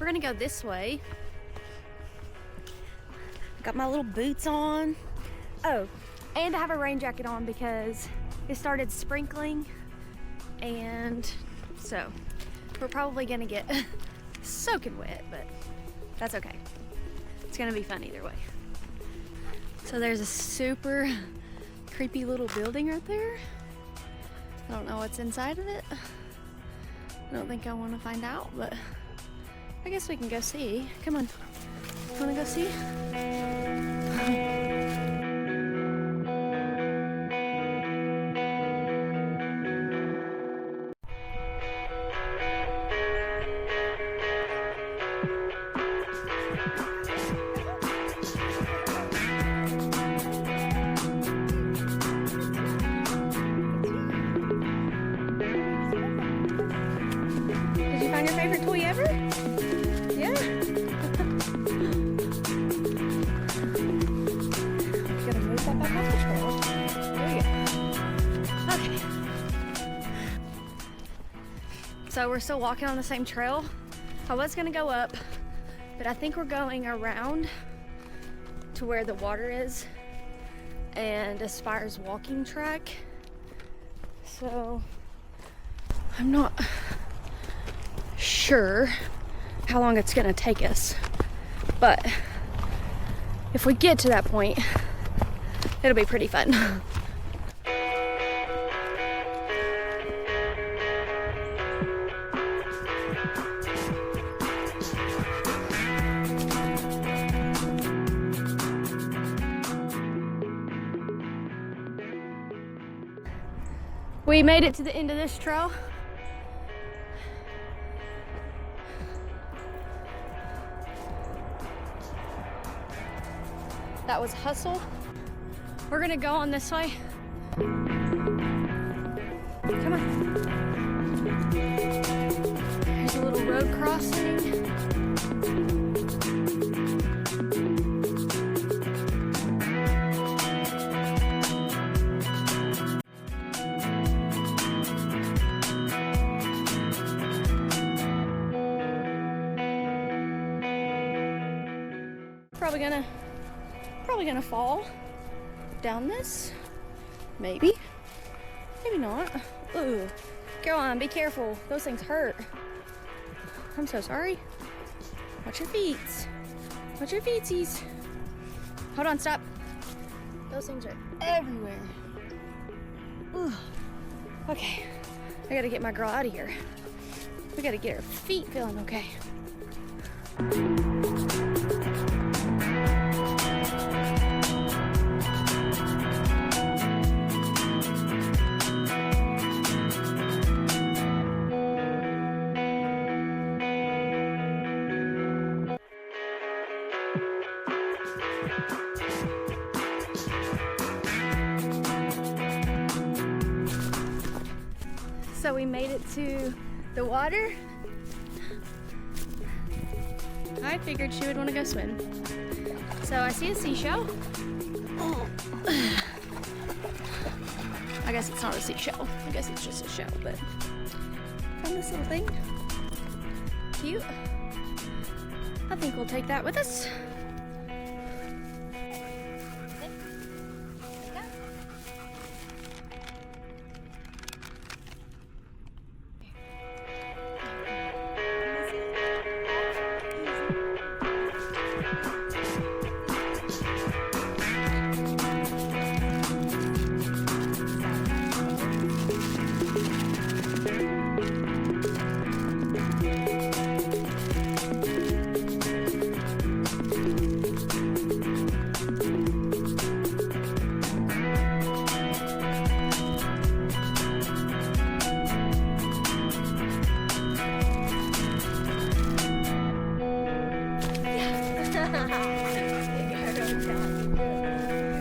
we're gonna go this way. Got my little boots on. Oh, and I have a rain jacket on because it started sprinkling, and so we're probably gonna get soaking wet, but that's okay. It's gonna be fun either way. So there's a super creepy little building right there. I don't know what's inside of it. I don't think I want to find out, but I guess we can go see. Come on, you wanna go see? Did you find your favorite toy ever? Yeah. Gonna move that back off the trail. There you go. Okay. So we're still walking on the same trail. I was gonna go up, but I think we're going around to where the water is and Aspire's walking track. So I'm not sure how long it's gonna take us, but if we get to that point, it'll be pretty fun. We made it to the end of this trail. That was Hustle. We're gonna go on this way. Come on. There's a little road crossing. Probably gonna fall down this. Maybe not. Ooh, go on, be careful. Those things hurt. I'm so sorry. Watch your feet. Watch your feetsies. Hold on, stop. Those things are everywhere. Ooh. Okay, I gotta get my girl out of here. We gotta get her feet feeling okay. So we made it to the water. I figured she would want to go swim. So I see a seashell. Oh. I guess it's not a seashell. I guess it's just a shell, but found this little thing. Cute. I think we'll take that with us.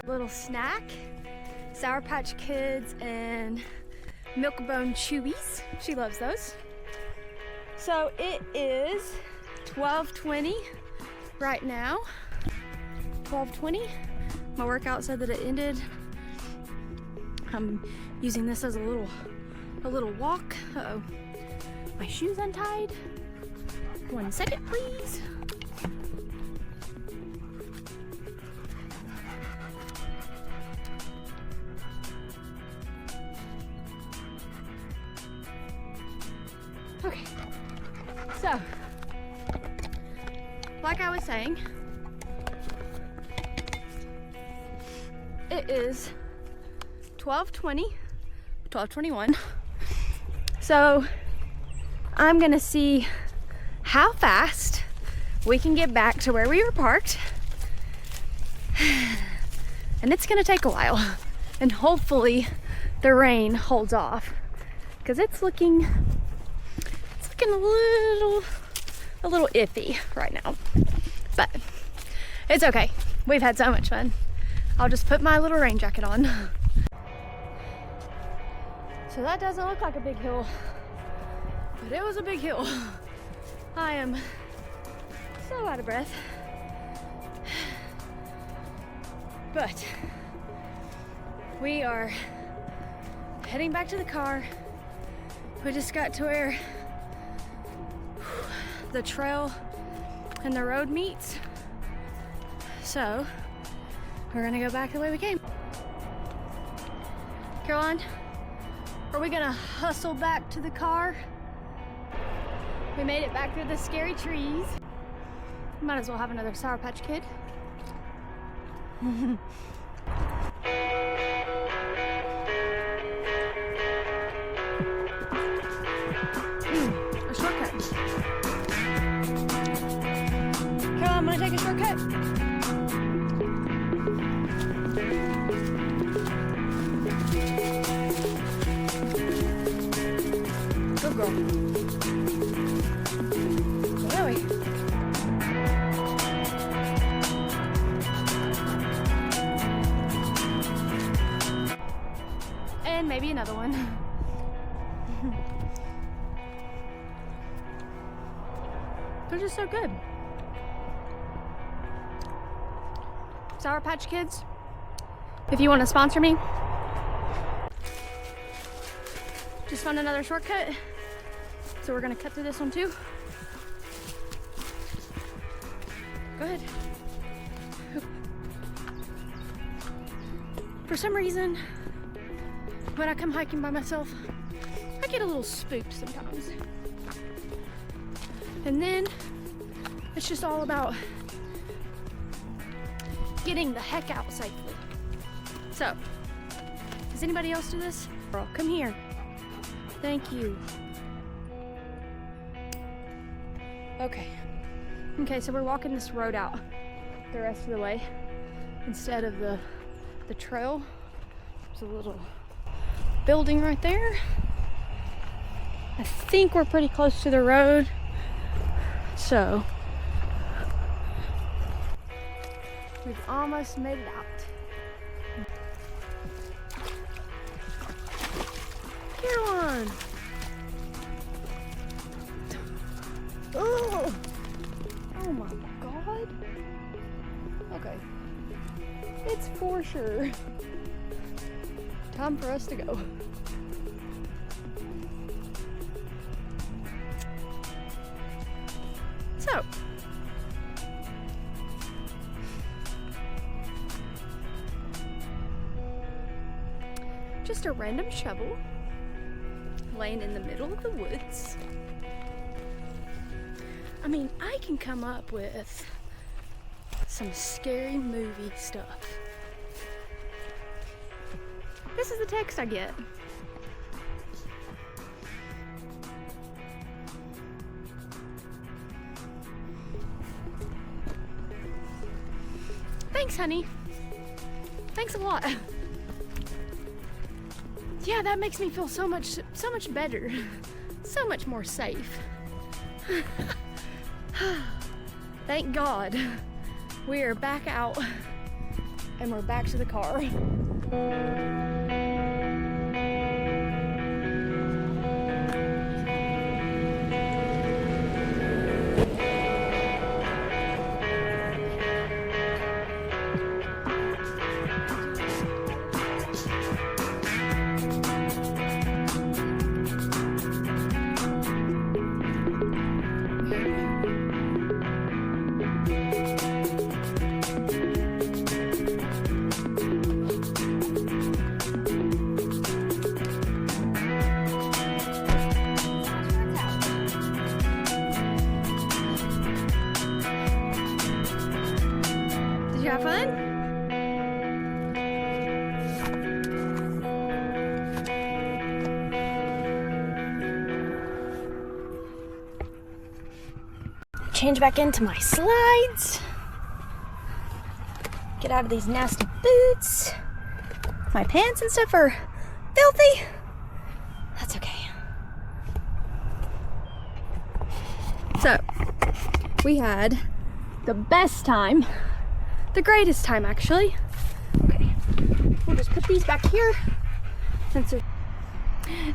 Little snack, Sour Patch Kids and Milk-Bone Chewies. She loves those. So it is 12:20 right now. 12:20. My workout said that it ended. I'm using this as a little walk. Uh-oh. My shoe's untied. 1 second, please. Okay, so like I was saying, it is 12:20, 12:21. So I'm gonna see how fast we can get back to where we were parked. And it's gonna take a while. And hopefully the rain holds off, because it's looking a little iffy right now. But it's okay. We've had so much fun. I'll just put my little rain jacket on. So that doesn't look like a big hill, but it was a big hill. I am so out of breath. But we are heading back to the car. We just got to where the trail and the road meets. So we're gonna go back the way we came. Caroline, are we gonna hustle back to the car? We made it back through the scary trees. Might as well have another Sour Patch Kid. A shortcut. Caroline, I'm gonna take a shortcut. Good girl. Go that way. And maybe another one. They're just so good. Sour Patch Kids, if you want to sponsor me, just found another shortcut. So we're gonna cut through this one too. Go ahead. For some reason, when I come hiking by myself, I get a little spooked sometimes. And then it's just all about getting the heck out safely. So, does anybody else do this? Girl, come here. Thank you. Okay. Okay, so we're walking this road out the rest of the way instead of the trail. There's a little building right there. I think we're pretty close to the road. So, we've almost made it out. Caroline! Oh! Oh my God! Okay. It's for sure time for us to go. So, just a random shovel laying in the middle of the woods. I mean, I can come up with some scary movie stuff. This is the text I get. Thanks, honey. Thanks a lot. Yeah, that makes me feel so much better. So much more safe. Thank God. We are back out and we're back to the car. Have fun. Change back into my slides. Get out of these nasty boots. My pants and stuff are filthy. That's okay. So, we had the best time, the greatest time actually. Okay, we'll just put these back here.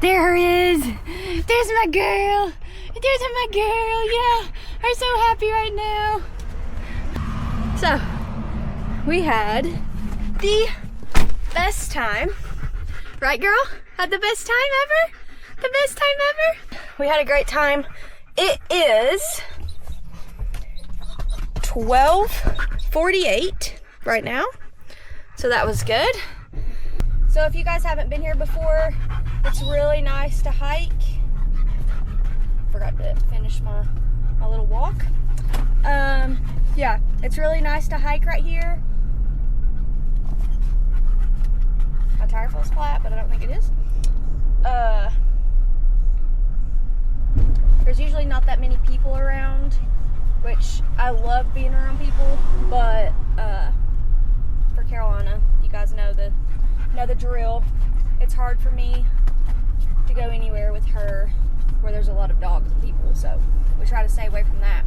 There is. There's my girl. There's my girl. Yeah, I'm so happy right now. So, we had the best time. Right, girl? Had the best time ever? The best time ever? We had a great time. It is 12:48 right now. So that was good. So if you guys haven't been here before, it's really nice to hike. Forgot to finish my little walk. Yeah, it's really nice to hike right here. My tire feels flat, but I don't think it is. There's usually not that many people around, which I love being around people, but for Carolina, you guys know the drill. It's hard for me to go anywhere with her where there's a lot of dogs and people, so we try to stay away from that.